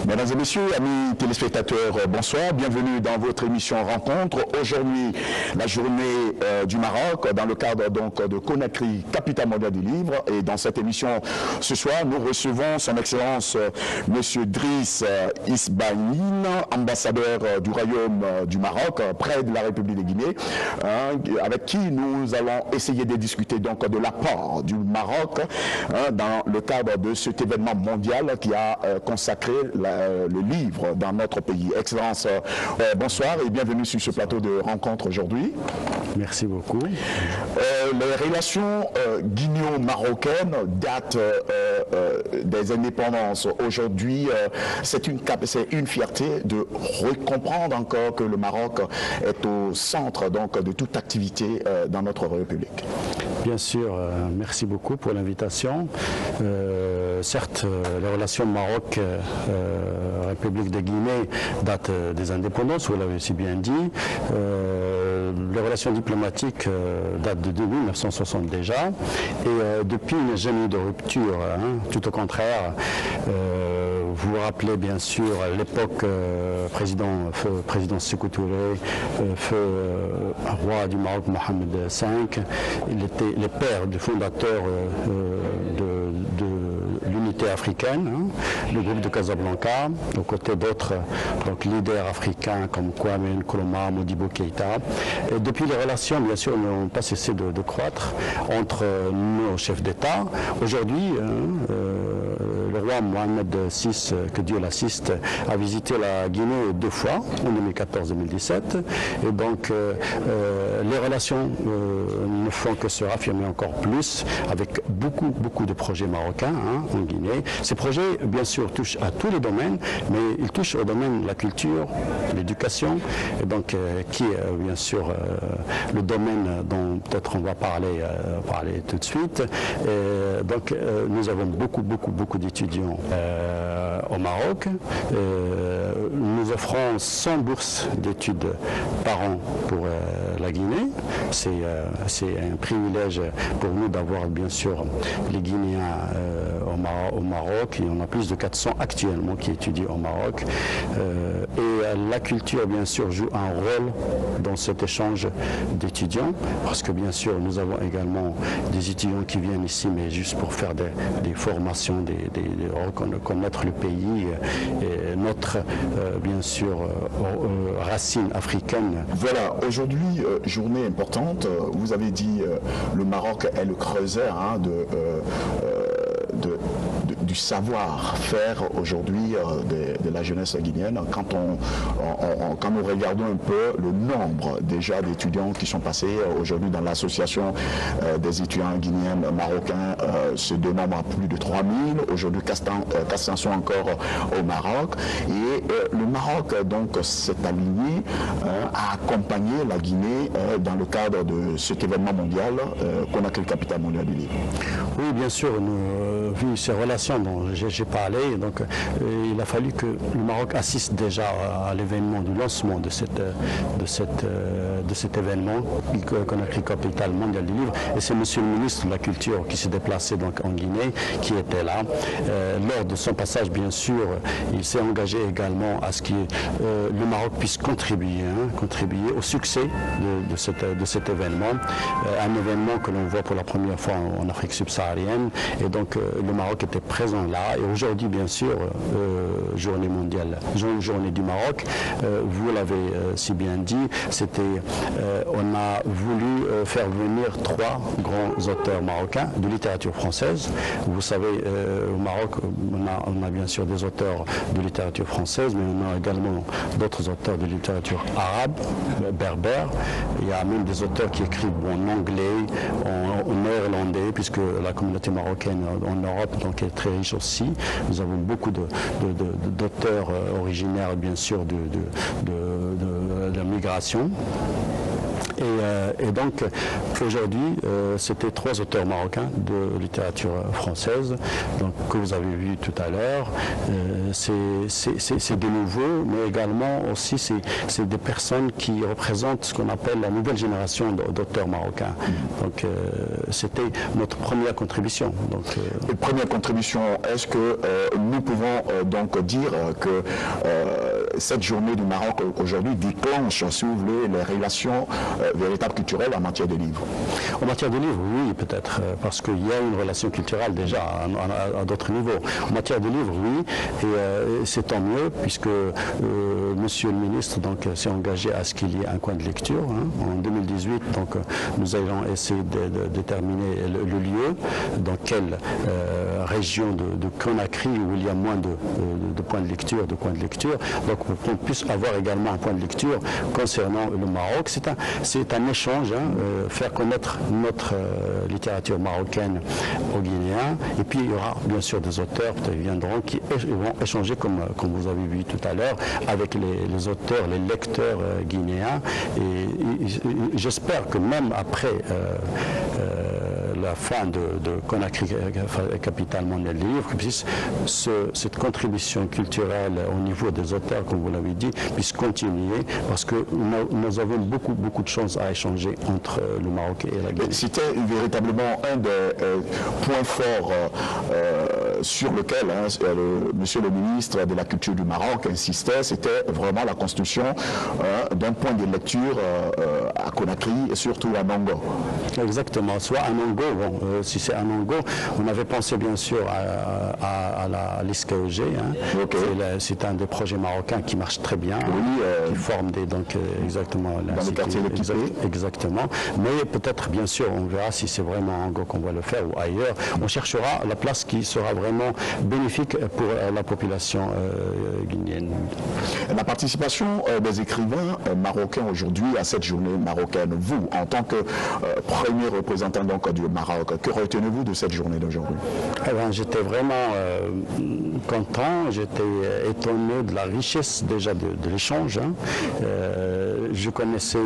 Mesdames et messieurs, amis téléspectateurs, bonsoir. Bienvenue dans votre émission Rencontre. Aujourd'hui, la journée du Maroc, dans le cadre donc de Conakry, capitale mondiale du livre. Et dans cette émission, ce soir, nous recevons son Excellence Monsieur Driss Isbaïn, ambassadeur du Royaume du Maroc, près de la République de Guinée, avec qui nous allons essayer de discuter donc de l'apport du Maroc dans le cadre de cet événement mondial qui a consacré le livre dans notre pays. Excellence, bonsoir et bienvenue sur ce plateau de rencontre aujourd'hui. Merci beaucoup. Les relations guinéo-marocaines datent des indépendances. Aujourd'hui, c'est une fierté de comprendre encore que le Maroc est au centre donc, de toute activité dans notre République. Bien sûr, merci beaucoup pour l'invitation. Certes, les relations Maroc-République de Guinée datent des indépendances, vous l'avez aussi bien dit. Les relations diplomatiques datent de 1960 déjà. Et depuis, il n'y a jamais eu de rupture. Tout au contraire, vous vous rappelez bien sûr l'époque président Sékou Touré, roi du Maroc Mohamed V. Il était le père du fondateur de l'unité africaine, le groupe de Casablanca, aux côtés d'autres leaders africains comme Kwame Nkrumah, Modibo Keïta. Et depuis, les relations, bien sûr, n'ont pas cessé de croître entre nos chefs d'État. Aujourd'hui, le roi Mohamed VI, que Dieu l'assiste, a visité la Guinée 2 fois, en 2014-2017. Et donc, les relations ne font que se raffirmer encore plus avec beaucoup de projets marocains en Guinée. Ces projets, bien sûr, touchent à tous les domaines, mais ils touchent au domaine de la culture, l'éducation, et donc qui est bien sûr le domaine dont peut-être on va parler tout de suite. Et donc, nous avons beaucoup d'étudiants au Maroc. Nous offrons 100 bourses d'études par an pour la Guinée. C'est un privilège pour nous d'avoir bien sûr les Guinéens au Maroc. Il y en a plus de 400 actuellement qui étudient au Maroc. Et la culture bien sûr joue un rôle dans cet échange d'étudiants parce que bien sûr nous avons également des étudiants qui viennent ici mais juste pour faire des formations, reconnaître le pays et notre bien sûr racine africaine. Voilà, aujourd'hui journée importante, vous avez dit le Maroc est le creuseur du savoir-faire aujourd'hui de la jeunesse guinéenne. Quand nous regardons un peu le nombre déjà d'étudiants qui sont passés aujourd'hui dans l'association des étudiants guinéens marocains se dénombre à plus de 3000. Aujourd'hui, 400 sont encore au Maroc. Et le Maroc donc s'est aligné à accompagner la Guinée dans le cadre de cet événement mondial Conakry, capitale mondiale du livre. Oui, bien sûr, vu ces relations dont j'ai parlé, donc il a fallu que le Maroc assiste déjà à l'événement du lancement de cet événement, Conakry, capitale mondiale du livre. Et c'est Monsieur le ministre de la Culture qui s'est déplacé donc en Guinée, qui était là. Lors de son passage, bien sûr, il s'est engagé également à ce que le Maroc puisse contribuer au succès de cet événement. Un événement que l'on voit pour la première fois en Afrique subsaharienne. Et donc le Maroc était présent là. Et aujourd'hui, bien sûr, journée mondiale, journée du Maroc, vous l'avez si bien dit, on a voulu faire venir 3 grands auteurs marocains de littérature française. Vous savez, au Maroc, on a bien sûr des auteurs de littérature française, mais on a également d'autres auteurs de littérature arabe, berbère. Il y a même des auteurs qui écrivent en anglais, en néerlandais, puisque la communauté marocaine en Europe donc, est très riche aussi. Nous avons beaucoup d'auteurs originaires, bien sûr, de la migration. Et donc, aujourd'hui, c'était 3 auteurs marocains de littérature française, donc, que vous avez vu tout à l'heure. C'est des nouveaux, mais également aussi, c'est des personnes qui représentent ce qu'on appelle la nouvelle génération d'auteurs marocains. Donc, c'était notre première contribution. Donc, première contribution, est-ce que nous pouvons donc dire que cette journée du Maroc aujourd'hui déclenche, si vous voulez, les relations véritables culturelles en matière de livres? En matière de livres, oui, peut-être, parce qu'il y a une relation culturelle déjà à d'autres niveaux. En matière de livres, oui, et c'est tant mieux, puisque Monsieur le ministre s'est engagé à ce qu'il y ait un coin de lecture. En 2018, donc, nous allons essayer de déterminer le lieu, dans quelle région de Conakry où il y a moins de points de lecture, donc pour qu'on puisse avoir également un point de lecture concernant le Maroc. C'est un échange, faire connaître notre littérature marocaine aux Guinéens, et puis il y aura bien sûr des auteurs qui viendront, qui vont échanger comme vous avez vu tout à l'heure avec les auteurs, les lecteurs guinéens, et j'espère que même après la fin de Conakry, capitale mondiale des livres, puisse cette contribution culturelle au niveau des auteurs, comme vous l'avez dit, puisse continuer, parce que nous avons beaucoup de choses à échanger entre le Maroc et la Guinée. C'était véritablement un des points forts sur lequel monsieur le ministre de la Culture du Maroc insistait, c'était vraiment la construction d'un point de lecture à Conakry et surtout à Nongo. Exactement, soit à Nongo, si c'est à Nongo, on avait pensé bien sûr à l'ISKEG, Okay. C'est un des projets marocains qui marche très bien, qui forme exactement dans les quartiers exactement, mais peut-être bien sûr on verra si c'est vraiment à Nongo qu'on va le faire ou ailleurs, on cherchera la place qui sera vraiment bénéfique pour la population guinéenne. La participation des écrivains marocains aujourd'hui à cette journée marocaine, vous en tant que premier représentant donc du Maroc, que retenez-vous de cette journée d'aujourd'hui? J'étais vraiment content, j'étais étonné de la richesse déjà de l'échange. Je connaissais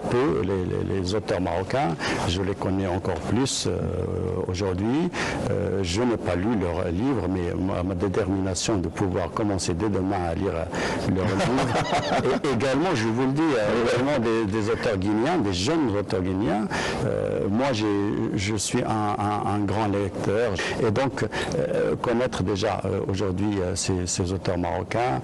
peu les auteurs marocains, je les connais encore plus aujourd'hui. Je n'ai pas lu leurs livres, mais ma détermination de pouvoir commencer dès demain à lire leurs livres. Et également, je vous le dis, également des auteurs guinéens, des jeunes auteurs guinéens. Moi, je suis un grand lecteur, et donc connaître déjà aujourd'hui ces auteurs marocains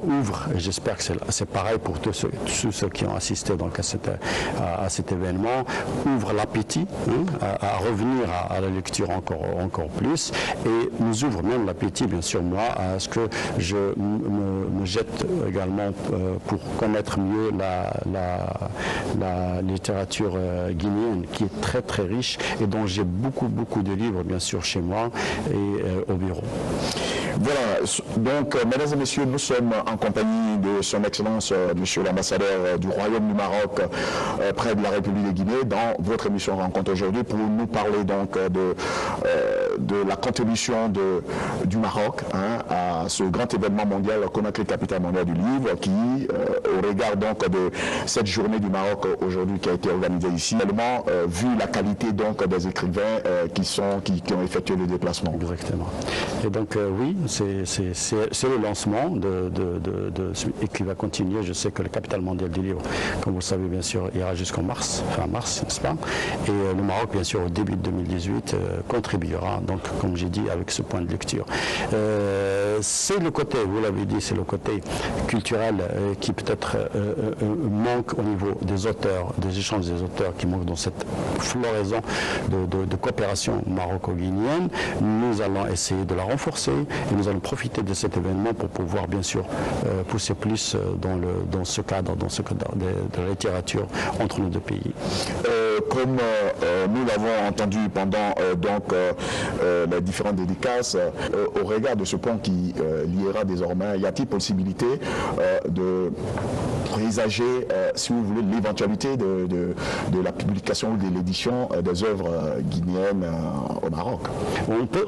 ouvre, et j'espère que c'est pareil pour tous ceux qui ont assisté donc à cet événement, ouvre l'appétit à revenir à la lecture encore plus, et nous ouvre même l'appétit, bien sûr, moi, à ce que je me jette également pour connaître mieux la littérature guinéenne, qui est très riche et dont j'ai beaucoup de livres, bien sûr, chez moi et au bureau. Voilà, donc mesdames et messieurs, nous sommes en compagnie de son Excellence, monsieur l'ambassadeur du Royaume du Maroc près de la République de Guinée, dans votre émission Rencontre aujourd'hui, pour nous parler donc de la contribution du Maroc à ce grand événement mondial, Conakry, capitale mondiale du livre, qui, au regard donc de cette journée du Maroc aujourd'hui qui a été organisée ici, également vu la qualité donc des écrivains qui ont effectué le déplacement. Exactement. Et donc oui, c'est le lancement et qui va continuer. Je sais que la capitale mondiale du livre, comme vous le savez bien sûr, ira jusqu'en mars, fin mars, n'est-ce pas? Et le Maroc, bien sûr, au début de 2018, contribuera, donc, comme j'ai dit, avec ce point de lecture. C'est le côté, vous l'avez dit, c'est le côté culturel qui peut-être manque au niveau des auteurs, des échanges des auteurs, qui manque dans cette floraison de coopération maroco-guinéenne. Nous allons essayer de la renforcer, et nous allons profiter de cet événement pour pouvoir bien sûr pousser plus dans ce cadre de la littérature entre nos deux pays. comme nous l'avons entendu pendant les différentes dédicaces, au regard de ce pont qui liera désormais, y a-t-il possibilité de présager, si vous voulez, l'éventualité de la publication ou de l'édition des œuvres guinéennes au Maroc?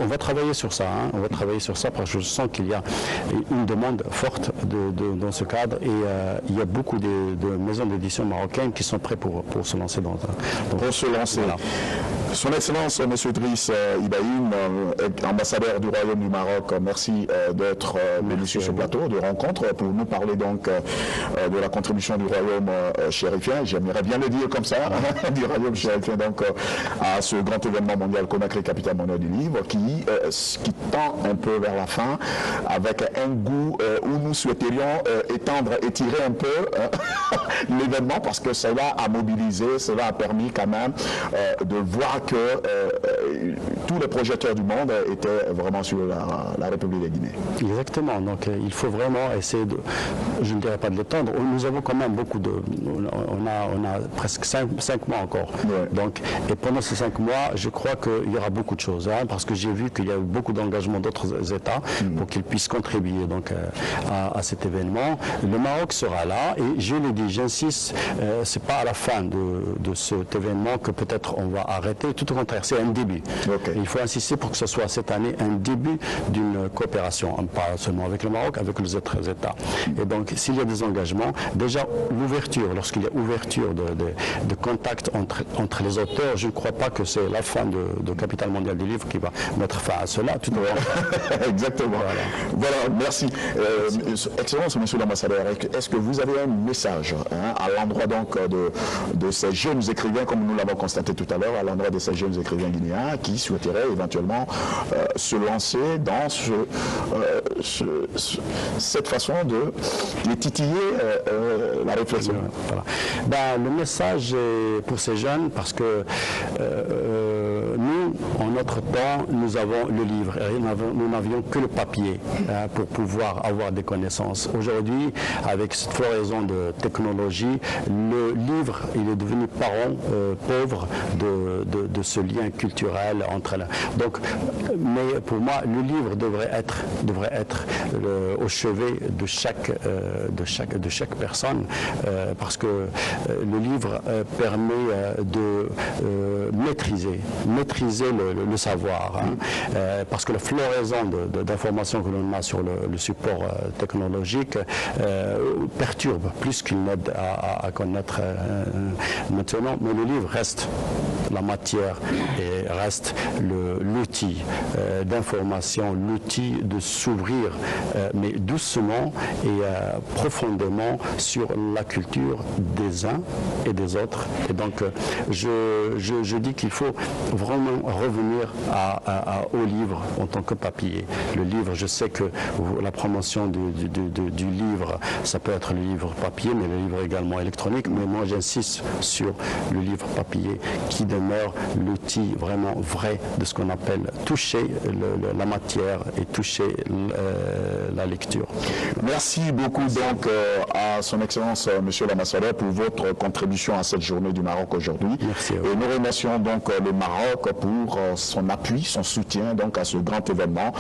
On va travailler sur ça, hein. On va travailler sur ça parce que je sens qu'il y a une demande forte dans ce cadre et il y a beaucoup de maisons d'édition marocaines qui sont prêtes pour se lancer dans ça. Pour se lancer. Voilà. Son Excellence, M. Driss Ibrahim, ambassadeur du Royaume du Maroc, merci d'être venu sur ce plateau de rencontre pour nous parler donc de la contribution du Royaume chérifien, j'aimerais bien le dire comme ça, du Royaume chérifien donc à ce grand événement mondial Conakry, capitale mondiale du livre, qui tend un peu vers la fin, avec un goût où nous souhaiterions étendre, étirer un peu l'événement, parce que cela a mobilisé, cela a permis quand même de voir que tous les projecteurs du monde étaient vraiment sur la République de Guinée. Exactement, donc il faut vraiment essayer de, je ne dirais pas de l'étendre, nous avons quand même beaucoup de, on a presque 5 mois encore, ouais. Donc, et pendant ces 5 mois, je crois qu'il y aura beaucoup de choses, hein, parce que j'ai vu qu'il y a eu beaucoup d'engagement d'autres États pour qu'ils puissent contribuer donc, à cet événement. Le Maroc sera là, et je l'ai dit, j'insiste, c'est pas à la fin de cet événement que peut-être on va arrêter, tout au contraire, c'est un début. Okay. Il faut insister pour que ce soit cette année un début d'une coopération, pas seulement avec le Maroc, avec les autres États. Et donc, s'il y a des engagements, déjà l'ouverture, lorsqu'il y a ouverture de contact entre les auteurs, je ne crois pas que c'est la fin de Capitale mondiale du livre qui va mettre fin à cela. Tout exactement. Voilà, merci. Excellence, monsieur l'ambassadeur, est-ce que vous avez un message à l'endroit donc de ces jeunes écrivains, comme nous l'avons constaté tout à l'heure, à l'endroit de ces jeunes écrivains guinéens qui souhaiteraient éventuellement se lancer dans cette façon de titiller la réflexion? Voilà. Ben, le message est pour ces jeunes, parce que nous, en notre temps, nous avons le livre et nous n'avions que le papier pour pouvoir avoir des connaissances. Aujourd'hui, avec cette floraison de technologie, le livre, il est devenu parent pauvre de ce lien culturel entre la... Donc, mais pour moi, le livre devrait être au chevet de chaque personne, parce que le livre permet de maîtriser le savoir, hein, parce que la floraison d'informations que l'on a sur le support technologique perturbe plus qu'il n'aide à connaître maintenant, mais le livre reste la matière et reste l'outil d'information, l'outil de s'ouvrir, mais doucement et profondément sur la culture des uns et des autres. Et donc, je dis qu'il faut vraiment revenir au livre en tant que papier. Le livre, je sais que la promotion du livre, ça peut être le livre papier, mais le livre également électronique, mais moi j'insiste sur le livre papier qui demeure l'outil vraiment vrai de ce qu'on appelle toucher la matière et toucher la lecture. Merci beaucoup donc à son Excellence Monsieur l'ambassadeur pour votre contribution à cette journée du Maroc aujourd'hui. Merci. Et nous remercions donc le Maroc pour son appui, son soutien donc à ce grand événement.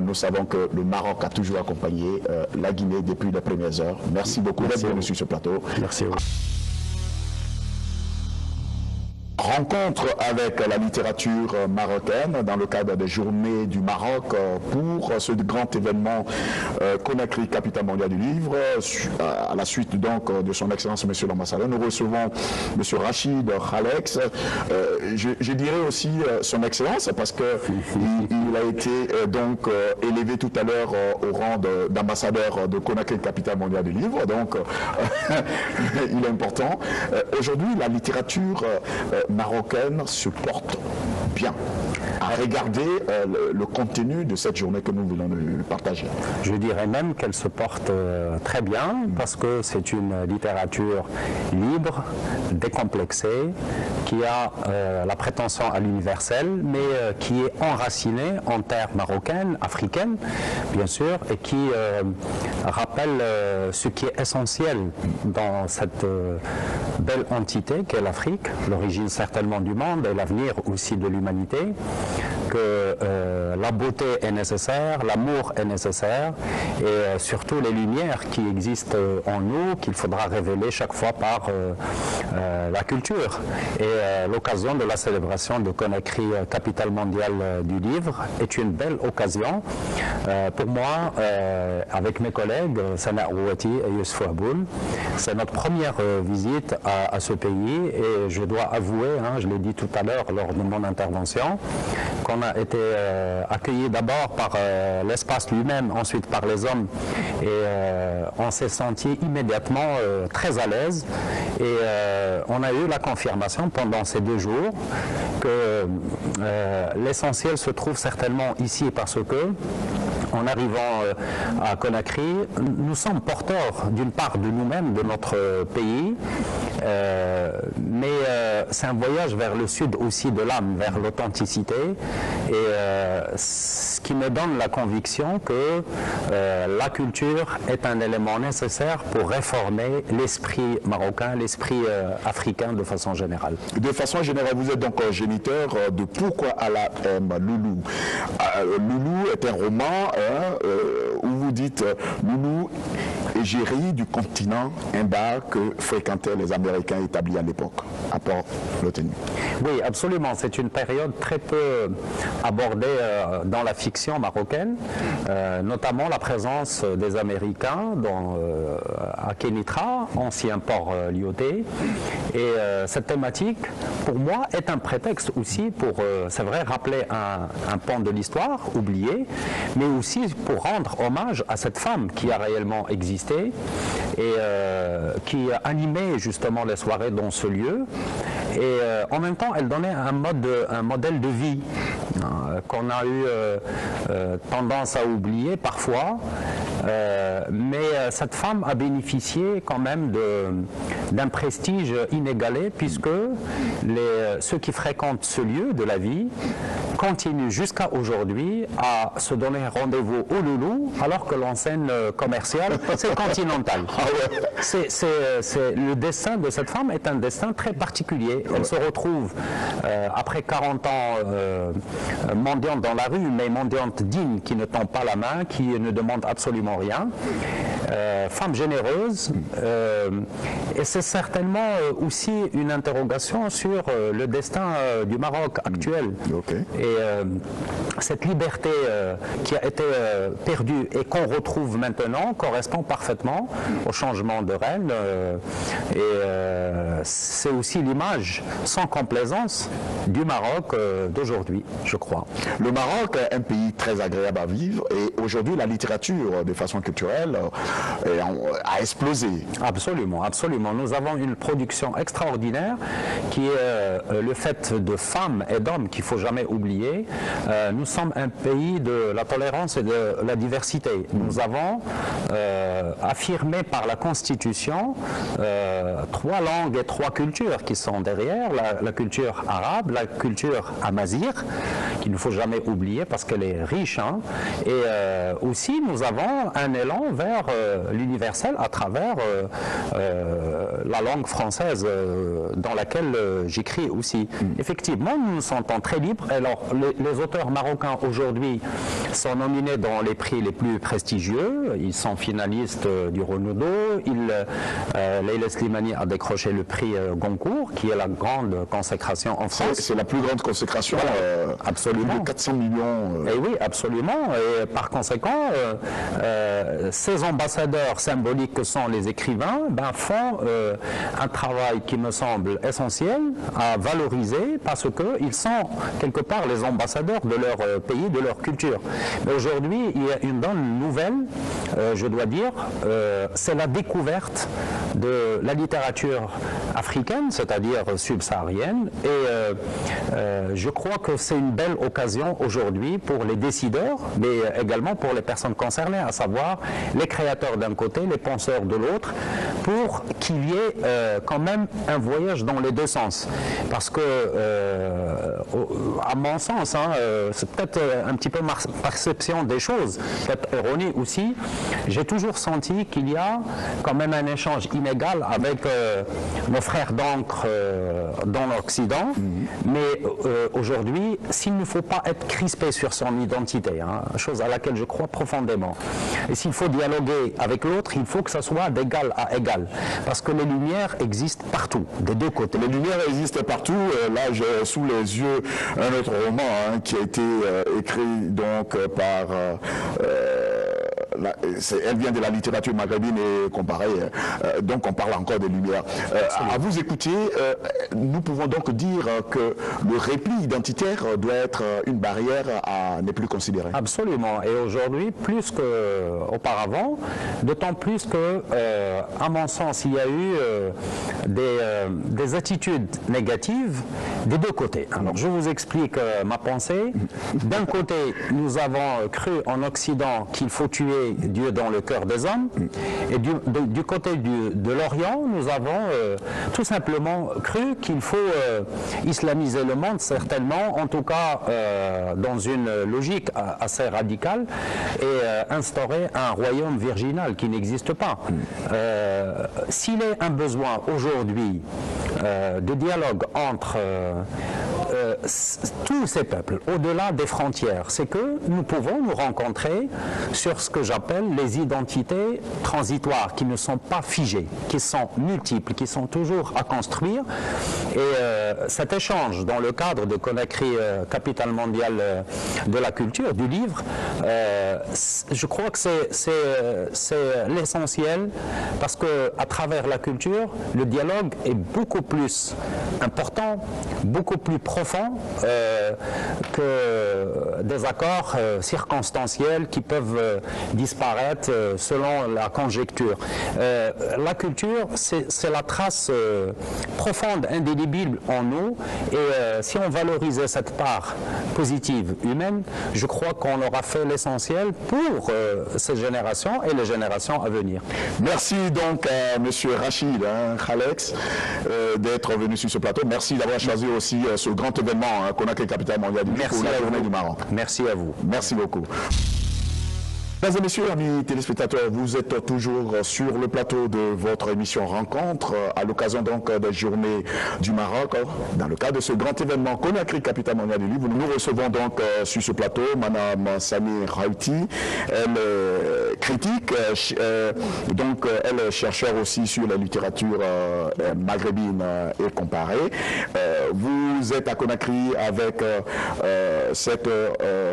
Nous savons que le Maroc a toujours accompagné la Guinée depuis les premières heures. Merci beaucoup d'être venu sur ce plateau. Merci à vous. Rencontre avec la littérature marocaine dans le cadre des Journées du Maroc pour ce grand événement Conakry, capitale mondiale du livre. À la suite donc de son Excellence Monsieur l'ambassadeur, nous recevons Monsieur Rachid Khalex. Je dirais aussi son Excellence parce que il a été donc élevé tout à l'heure au rang d'ambassadeur de Conakry, capitale mondiale du livre. Donc il est important. Aujourd'hui, la littérature marocaine se porte bien. à regarder le contenu de cette journée que nous voulons partager. Je dirais même qu'elle se porte très bien parce que c'est une littérature libre, décomplexée, qui a la prétention à l'universel, mais qui est enracinée en terres marocaines, africaines, bien sûr, et qui rappelle ce qui est essentiel dans cette belle entité qu'est l'Afrique, l'origine certainement du monde et l'avenir aussi de l'humanité, que la beauté est nécessaire, l'amour est nécessaire et surtout les lumières qui existent en nous, qu'il faudra révéler chaque fois par la culture. Et l'occasion de la célébration de Conakry, capitale mondiale du livre, est une belle occasion pour moi, avec mes collègues, Sana Rouati et Youssouf Aboul. C'est notre première visite à ce pays et je dois avouer, je l'ai dit tout à l'heure lors de mon intervention, qu'on a été accueillis d'abord par l'espace lui-même, ensuite par les hommes, et on s'est senti immédiatement très à l'aise et on a eu la confirmation pendant ces 2 jours que l'essentiel se trouve certainement ici parce que en arrivant à Conakry, nous sommes porteurs d'une part de nous-mêmes, de notre pays, mais c'est un voyage vers le sud aussi de l'âme, vers l'authenticité, et ce qui me donne la conviction que la culture est un élément nécessaire pour réformer l'esprit marocain, l'esprit africain de façon générale. De façon générale, vous êtes donc géniteur de Pourquoi Allah aime Loulou. Loulou est un roman où vous dites Loulou, égérie du continent, un bar que fréquentaient les Américains établis à l'époque, à Port-Lotenu. Oui, absolument. C'est une période très peu abordée dans la fiction marocaine, notamment la présence des Américains à Kénitra, ancien port lyoté. Et cette thématique, pour moi, est un prétexte aussi pour, c'est vrai, rappeler un pan de l'histoire oublié, mais aussi pour rendre hommage à cette femme qui a réellement existé et qui animait justement les soirées dans ce lieu. Et en même temps, elle donnait un modèle de vie qu'on a eu tendance à oublier parfois. Mais cette femme a bénéficié quand même d'un prestige inégalé puisque ceux qui fréquentent ce lieu de la vie continuent jusqu'à aujourd'hui à se donner rendez-vous au Loulou alors que l'enseigne commerciale c'est Continental. Le destin de cette femme est un destin très particulier. Elle se retrouve après 40 ans mendiante dans la rue, mais mendiante digne, qui ne tend pas la main, qui ne demande absolument rien. Femme généreuse, et c'est certainement aussi une interrogation sur le destin du Maroc actuel. Okay. Et cette liberté qui a été perdue et qu'on retrouve maintenant correspond parfaitement au changement de reine. Et c'est aussi l'image sans complaisance du Maroc d'aujourd'hui, je crois. Le Maroc est un pays très agréable à vivre et aujourd'hui la littérature de façon culturelle a explosé. Absolument, absolument. Nous avons une production extraordinaire qui est le fait de femmes et d'hommes qu'il ne faut jamais oublier. Nous sommes un pays de la tolérance et de la diversité. Nous avons affirmé par la Constitution 3 langues et 3 cultures qui sont derrière, la culture arabe, la culture amazigh, qu'il ne faut jamais oublier parce qu'elle est riche, et aussi nous avons un élan vers l'universel à travers la langue française dans laquelle j'écris aussi. Effectivement, nous nous sentons très libres. Alors, les auteurs marocains aujourd'hui sont nominés dans les prix les plus prestigieux. Ils sont finalistes du Renaudot. Leïla Slimani a décroché le prix Goncourt, qui est la grande consécration en France. C'est la plus grande consécration. Absolument. Plus de 400 millions. Et oui, absolument. Et par conséquent, ces ambassadeurs symboliques que sont les écrivains font un travail qui me semble essentiel à valoriser parce qu'ils sont quelque part les les ambassadeurs de leur pays, de leur culture. Mais aujourd'hui, il y a une bonne nouvelle, je dois dire, c'est la découverte de la littérature africaine, c'est-à-dire subsaharienne, et je crois que c'est une belle occasion aujourd'hui pour les décideurs, mais également pour les personnes concernées, à savoir les créateurs d'un côté, les penseurs de l'autre, pour qu'il y ait quand même un voyage dans les deux sens. Parce que, à mon sens, c'est peut-être un petit peu ma perception des choses, peut-être erronée aussi, j'ai toujours senti qu'il y a quand même un échange inégal avec nos frères d'encre dans l'Occident, mais aujourd'hui, s'il ne faut pas être crispé sur son identité, chose à laquelle je crois profondément, et s'il faut dialoguer avec l'autre, il faut que ça soit d'égal à égal, parce que les lumières existent partout, des deux côtés. Les lumières existent partout. Là, j'ai sous les yeux un autre roman qui a été écrit donc par... elle vient de la littérature maghrébine et comparée, donc on parle encore des lumières. À vous écouter, nous pouvons donc dire que le repli identitaire doit être une barrière à ne plus considérer. Absolument, et aujourd'hui plus qu'auparavant, d'autant plus que, à mon sens, il y a eu des attitudes négatives des deux côtés. Alors je vous explique ma pensée. D'un côté, nous avons cru en Occident qu'il faut tuer Dieu dans le cœur des hommes, et du côté de l'Orient, nous avons tout simplement cru qu'il faut islamiser le monde, certainement, en tout cas dans une logique assez radicale, et instaurer un royaume virginal qui n'existe pas. S'il est un besoin aujourd'hui de dialogue entre tous ces peuples, au-delà des frontières, c'est que nous pouvons nous rencontrer sur ce que j'appelle les identités transitoires, qui ne sont pas figées, qui sont multiples, qui sont toujours à construire. Et cet échange dans le cadre de Conakry, capitale mondiale de la culture, du livre, je crois que c'est l'essentiel, parce qu'à travers la culture, le dialogue est beaucoup plus important, beaucoup plus profond que des accords circonstanciels qui peuvent disparaître selon la conjecture. La culture, c'est la trace profonde, indélébile en nous, et si on valorisait cette part positive humaine, je crois qu'on aura fait l'essentiel pour ces générations et les générations à venir. Merci donc à M. Rachid Khalex d'être venu sur ce plateau. Merci d'avoir choisi aussi ce grand événement Conakry, capitale mondiale du livre, pour la journée du Maroc. Merci à vous. Merci beaucoup. Mesdames et messieurs, amis téléspectateurs, vous êtes toujours sur le plateau de votre émission Rencontre, à l'occasion donc des Journées du Maroc. Dans le cadre de ce grand événement Conakry, capitale mondiale du livre, nous recevons donc sur ce plateau Madame Sami Raouti. Elle est critique, donc elle est chercheure aussi sur la littérature maghrébine et comparée. Vous êtes à Conakry avec cette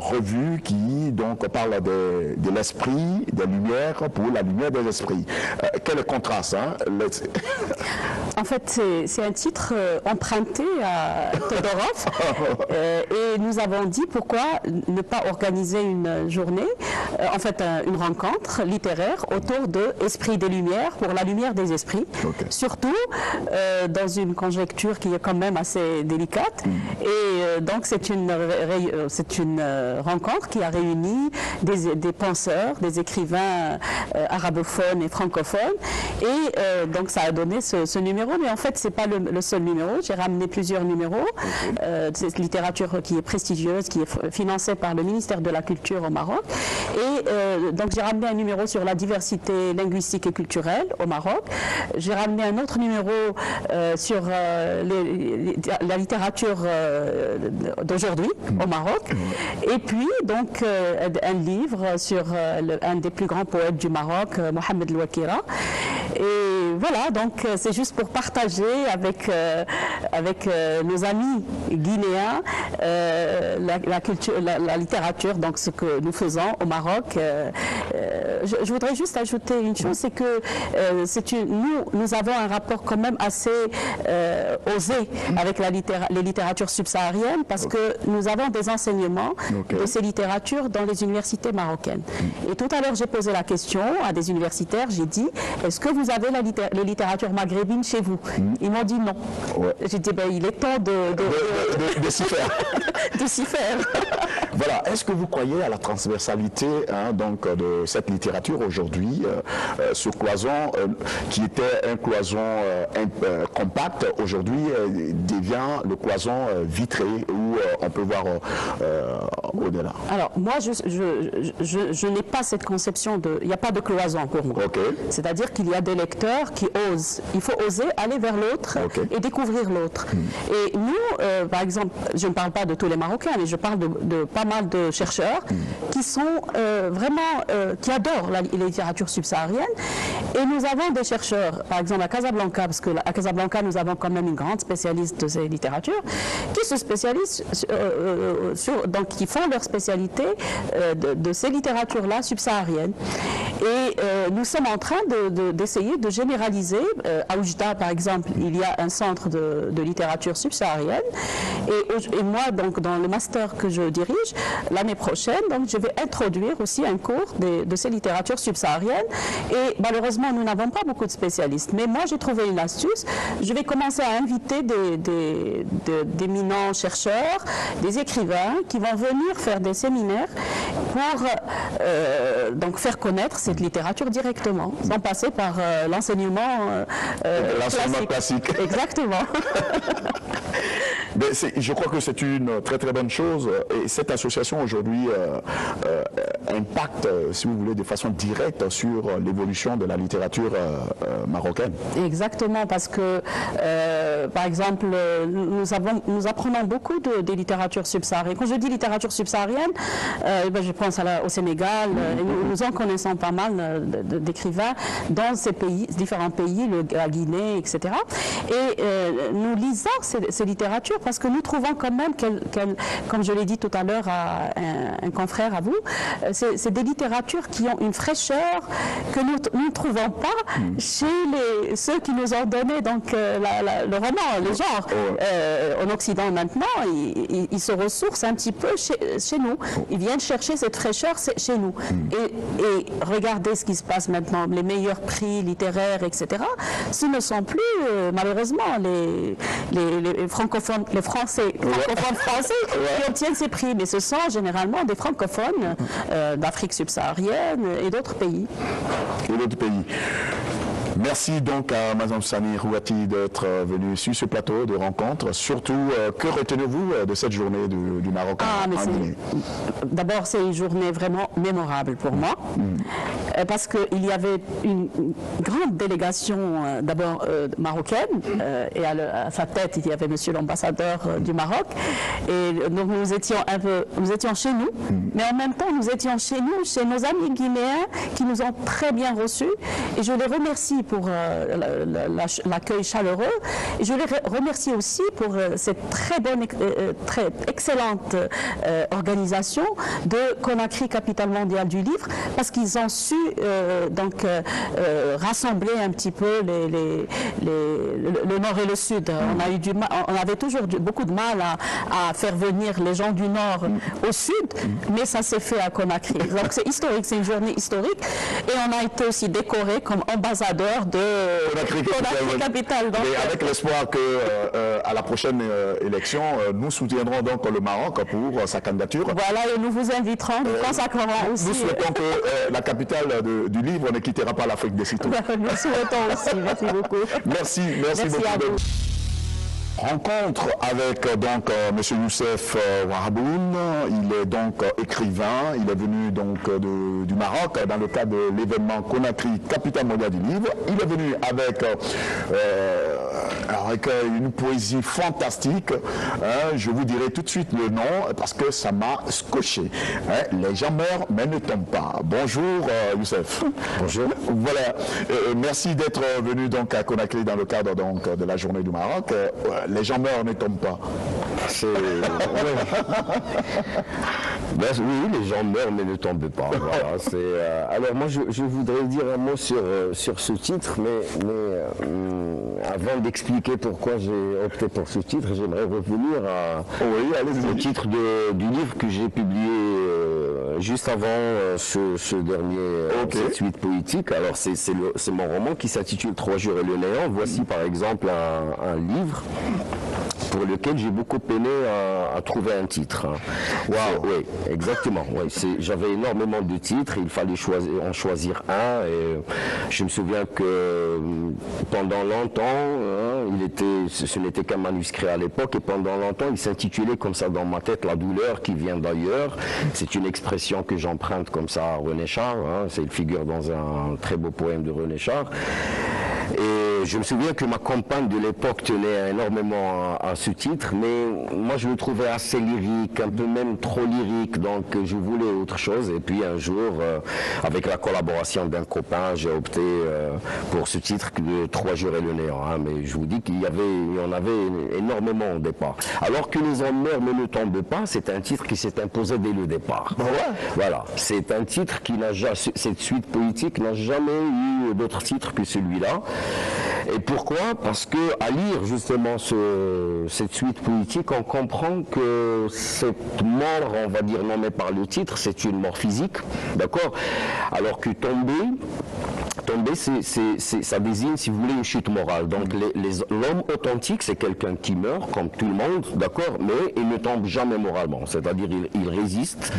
revue qui donc parle de l'esprit, des lumières pour la lumière des esprits. Quel contraste, En fait, c'est un titre emprunté à Todorov et nous avons dit pourquoi ne pas organiser une journée, en fait une rencontre littéraire autour de Esprit des Lumières pour la lumière des esprits, surtout dans une conjecture qui est quand même assez délicate. Et donc c'est une rencontre qui a réuni des penseurs, des écrivains arabophones et francophones, et donc ça a donné ce numéro, mais en fait c'est pas le seul numéro. J'ai ramené plusieurs numéros. C'est une littérature qui est prestigieuse, qui est financée par le ministère de la Culture au Maroc, et donc j'ai ramené un numéro sur la diversité linguistique et culturelle au Maroc. J'ai ramené un autre numéro sur la littérature d'aujourd'hui au Maroc, et puis donc un livre sur un des plus grands poètes du Maroc, Mohamed El Ouakira. Et voilà, donc c'est juste pour partager avec nos amis guinéens la culture, la littérature, donc ce que nous faisons au Maroc. Je voudrais juste ajouter une chose, c'est que nous avons un rapport quand même assez osé avec les littératures subsahariennes, parce que nous avons des enseignements de ces littératures dans les universités marocaines. Et tout à l'heure, j'ai posé la question à des universitaires, j'ai dit, est-ce que vous avez les littératures maghrébines chez vous? Ils m'ont dit non. Ouais. J'ai dit, ben, il est temps de s'y faire. de s'y faire. Voilà, est-ce que vous croyez à la transversalité donc, de cette littérature aujourd'hui, ce cloison qui était un cloison compact, aujourd'hui devient le cloison vitré où on peut voir au-delà? Alors moi, je n'ai pas cette conception il n'y a pas de cloison pour moi. Okay. C'est-à-dire qu'il y a des lecteurs qui osent. Il faut oser aller vers l'autre et découvrir l'autre. Et nous, par exemple, je ne parle pas de tous les Marocains, mais je parle de pas mal de chercheurs qui sont vraiment, qui adorent la littérature subsaharienne. Et nous avons des chercheurs, par exemple à Casablanca, parce qu'à Casablanca, nous avons quand même une grande spécialiste de ces littératures, qui se spécialisent donc qui font leur spécialité de ces littératures-là subsahariennes. Et nous sommes en train d'essayer de généraliser. À Oujda, par exemple, il y a un centre de littérature subsaharienne. Et moi, donc, dans le master que je dirige, l'année prochaine, donc, je vais introduire aussi un cours de ces littératures subsahariennes. Et malheureusement, nous n'avons pas beaucoup de spécialistes. Mais moi, j'ai trouvé une astuce. Je vais commencer à inviter d'éminents chercheurs, des écrivains qui vont venir faire des séminaires pour donc faire connaître cette littérature directement, sans passer par l'enseignement classique. Exactement. Mais je crois que c'est une très très bonne chose, et cette association aujourd'hui impacte, si vous voulez, de façon directe sur l'évolution de la littérature marocaine. Exactement, parce que par exemple, nous apprenons beaucoup des littératures subsahariennes. Quand je dis littérature subsaharienne, je pense au Sénégal, et nous en connaissons pas mal d'écrivains dans ces pays, différents pays, la Guinée, etc. Et nous lisons ces littératures parce que nous trouvons quand même, comme je l'ai dit tout à l'heure à un confrère à vous, c'est des littératures qui ont une fraîcheur que nous ne trouvons pas chez ceux qui nous ont donné donc, le roman, le genre. En Occident maintenant, ils se ressourcent un petit peu chez nous. Ils viennent chercher cette fraîcheur chez nous. Et regardez ce qui se passe maintenant, les meilleurs prix littéraires, etc. Ce ne sont plus, malheureusement, les francophones, les francophones français qui obtiennent ces prix, mais ce sont généralement des francophones d'Afrique subsaharienne et d'autres pays. Merci donc à Mme Sani Rouati d'être venue sur ce plateau de rencontre. Surtout, que retenez-vous de cette journée du Maroc en Guinée? D'abord, c'est une journée vraiment mémorable pour moi, parce qu'il y avait une grande délégation d'abord marocaine, et à sa tête, il y avait monsieur l'ambassadeur du Maroc. Et donc nous étions chez nous, mais en même temps, nous étions chez nos amis guinéens qui nous ont très bien reçus. Et je les remercie pour l'accueil chaleureux. Et je les remercie aussi pour cette très bonne, très excellente organisation de Conakry, capitale mondiale du livre, parce qu'ils ont su rassembler un petit peu le nord et le sud. On avait toujours beaucoup de mal à faire venir les gens du nord au sud, mais ça s'est fait à Conakry. Donc c'est historique, c'est une journée historique, et on a été aussi décoré comme ambassadeur de Conakry capitale. Donc, et avec l'espoir que à la prochaine élection, nous soutiendrons donc le Maroc pour sa candidature. Voilà, et nous vous inviterons, nous consacrerons aussi. Nous souhaitons que la capitale du livre ne quittera pas l'Afrique des sitôt. Nous souhaitons aussi. Merci beaucoup. Merci beaucoup. À vous. Rencontre avec donc M. Youssef Wahaboun. Il est donc écrivain, il est venu donc du Maroc dans le cadre de l'événement Conakry, capitale mondiale du livre. Il est venu avec un recueil, une poésie fantastique. Je vous dirai tout de suite le nom parce que ça m'a scotché. Les gens meurent mais ne tombent pas. Bonjour Youssef. Bonjour. Voilà. Merci d'être venu donc à Conakry dans le cadre donc de la journée du Maroc. Les gens meurent ne tombent pas. Ben, oui, les gens meurent mais ne tombent pas. Voilà, alors moi je voudrais dire un mot sur ce titre, mais avant d'expliquer pourquoi j'ai opté pour ce titre, j'aimerais revenir au titre du livre que j'ai publié juste avant ce dernier cette suite poétique. Alors c'est mon roman qui s'intitule 3 jours et le néant. Voici par exemple un livre pour lequel j'ai beaucoup peiné à trouver un titre. Wow. Oui, exactement. Ouais, j'avais énormément de titres, il fallait en choisir un. Et je me souviens que pendant longtemps, ce n'était qu'un manuscrit à l'époque, et pendant longtemps, il s'intitulait comme ça dans ma tête, La douleur qui vient d'ailleurs. C'est une expression que j'emprunte comme ça à René Char. Il figure dans un très beau poème de René Char. Et je me souviens que ma compagne de l'époque tenait énormément à ce titre, mais moi je le trouvais assez lyrique, un peu même trop lyrique, donc je voulais autre chose. Et puis un jour, avec la collaboration d'un copain, j'ai opté pour ce titre de 3 jours et le néant. Mais je vous dis qu'il y en avait énormément au départ. Alors que Les hommes meurent mais ne tombent pas, c'est un titre qui s'est imposé dès le départ. Voilà, c'est un titre cette suite poétique n'a jamais eu d'autre titre que celui-là. Et pourquoi? Parce que à lire justement cette suite poétique, on comprend que cette mort, on va dire nommée par le titre, c'est une mort physique, d'accord? Alors que tomber, ça désigne, si vous voulez, une chute morale. Donc l'homme authentique, c'est quelqu'un qui meurt, comme tout le monde, d'accord, mais il ne tombe jamais moralement. C'est-à-dire il résiste,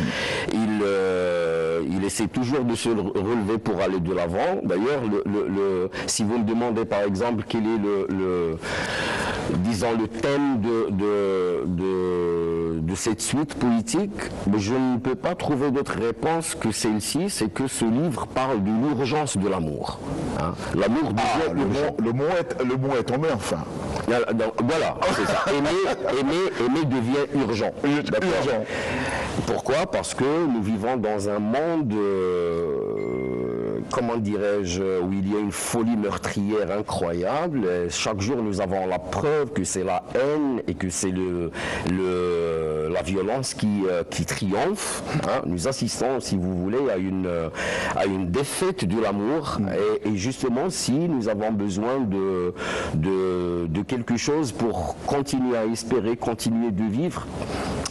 il essaie toujours de se relever pour aller de l'avant. D'ailleurs, si vous me demandez par exemple quel est disons le thème de cette suite poétique, je ne peux pas trouver d'autre réponse que celle-ci, c'est que ce livre parle de l'urgence de l'amour. L'amour le mot est tombé enfin. Voilà, c'est ça. Aimer devient urgent. Urgent. Pourquoi? Parce que nous vivons dans un monde, comment dirais-je, où il y a une folie meurtrière incroyable. Chaque jour, nous avons la preuve que c'est la haine et que c'est la violence qui triomphe. Nous assistons, si vous voulez, à une défaite de l'amour. Et justement, si nous avons besoin de quelque chose pour continuer à espérer, continuer de vivre,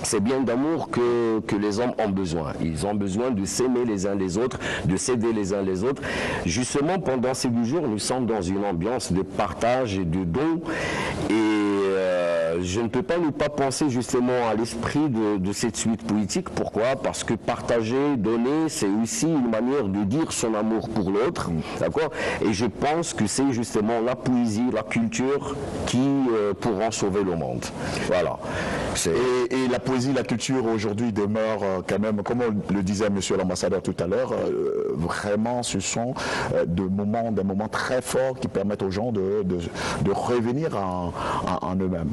c'est bien d'amour que les hommes ont besoin. Ils ont besoin de s'aimer les uns les autres, de s'aider les uns les autres. Justement, pendant ces 2 jours, nous sommes dans une ambiance de partage et de don. Et je ne peux pas ne pas penser justement à l'esprit de cette suite poétique. Pourquoi? Parce que partager, donner, c'est aussi une manière de dire son amour pour l'autre. D'accord? Et je pense que c'est justement la poésie, la culture qui pourront sauver le monde. Voilà. Et la poésie, la culture aujourd'hui demeure quand même, comme le disait monsieur l'ambassadeur tout à l'heure, vraiment ce sont des moments très forts qui permettent aux gens de revenir en eux-mêmes.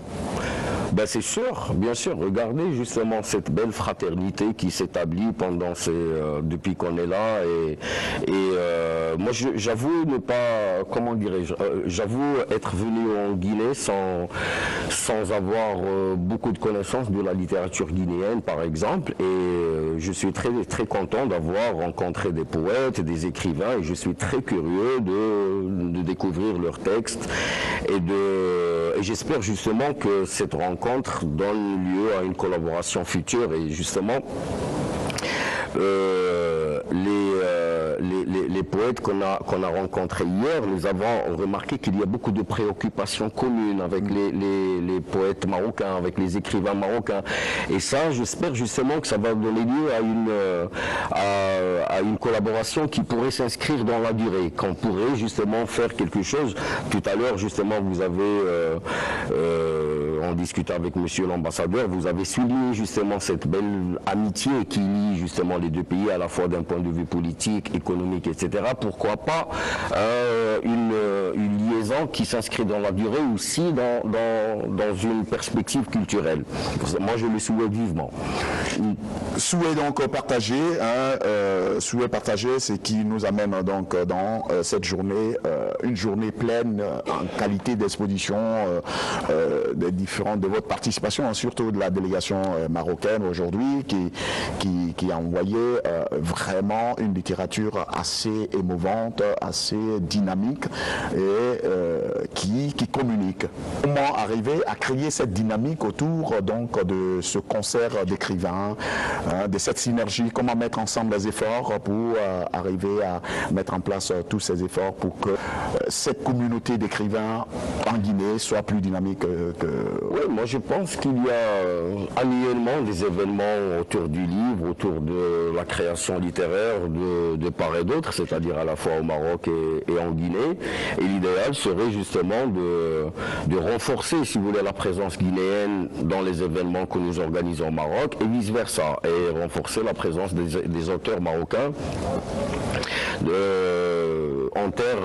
Ben c'est sûr, bien sûr. Regardez justement cette belle fraternité qui s'établit depuis qu'on est là. Et moi, j'avoue ne pas, comment dirais-je, j'avoue être venu en Guinée sans avoir beaucoup de connaissances de la littérature guinéenne, par exemple. Et je suis très, très content d'avoir rencontré des poètes, des écrivains, et je suis très curieux de découvrir leurs textes. Et j'espère justement que cette rencontre donne lieu à une collaboration future. Et justement, les poètes qu'on a rencontrés hier, nous avons remarqué qu'il y a beaucoup de préoccupations communes avec les poètes marocains, avec les écrivains marocains. Et ça, j'espère justement que ça va donner lieu à une collaboration qui pourrait s'inscrire dans la durée, qu'on pourrait justement faire quelque chose. Tout à l'heure, justement, vous avez, en discutant avec monsieur l'ambassadeur, vous avez souligné justement cette belle amitié qui lie justement les 2 pays, à la fois d'un point de vue politique, économique, etc. Pourquoi pas une présent qui s'inscrit dans la durée, aussi dans une perspective culturelle. Moi, je le souhaite vivement. Souhait donc partagé, souhait partagé, c'est qui nous amène donc dans cette journée, une journée pleine en qualité d'exposition des différentes de votre participation, surtout de la délégation marocaine aujourd'hui, qui a envoyé vraiment une littérature assez émouvante, assez dynamique et qui communique. Comment arriver à créer cette dynamique autour donc de ce concert d'écrivains, de cette synergie, comment mettre ensemble les efforts pour arriver à mettre en place tous ces efforts pour que cette communauté d'écrivains en Guinée soit plus dynamique que... Oui, moi je pense qu'il y a annuellement des événements autour du livre, autour de la création littéraire de part et d'autre, c'est-à-dire à la fois au Maroc et en Guinée. Et l'idéal serait justement de renforcer, si vous voulez, la présence guinéenne dans les événements que nous organisons au Maroc et vice-versa, et renforcer la présence des auteurs marocains en terre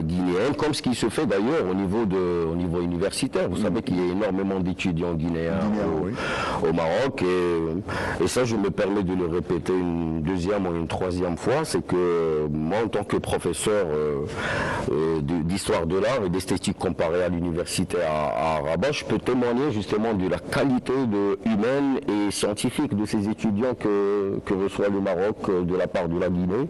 guinéenne, comme ce qui se fait d'ailleurs au niveau universitaire. Vous savez qu'il y a énormément d'étudiants guinéens au Maroc, et ça, je me permets de le répéter une deuxième ou une troisième fois, c'est que moi, en tant que professeur d'histoire de l'art et d'esthétique comparée à l'université à Rabat, je peux témoigner justement de la qualité humaine et scientifique de ces étudiants que reçoit le Maroc de la part de la Guinée.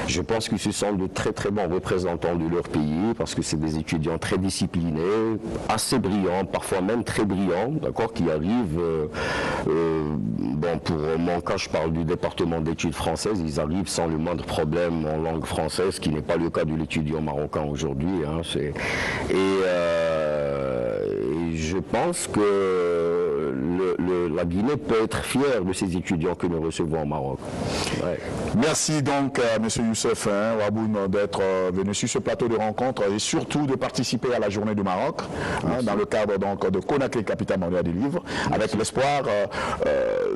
Je pense que ce sont de très très bons représentants de leur pays, parce que c'est des étudiants très disciplinés, assez brillants, parfois même très brillants, d'accord, qui arrivent, bon, pour mon cas, je parle du département d'études françaises, ils arrivent sans le moindre problème en langue française, ce qui n'est pas le cas de l'étudiant marocain aujourd'hui, hein, et je pense que la Guinée peut être fière de ces étudiants que nous recevons au Maroc. Ouais. Merci donc à M. Youssef Waboun d'être venu sur ce plateau de rencontre et surtout de participer à la journée du Maroc, dans le cadre donc de Conakry, capitale mondiale du livre, avec l'espoir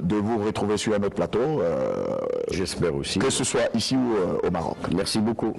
de vous retrouver sur un autre plateau. J'espère aussi. Que ce soit ici ou au Maroc. Merci beaucoup.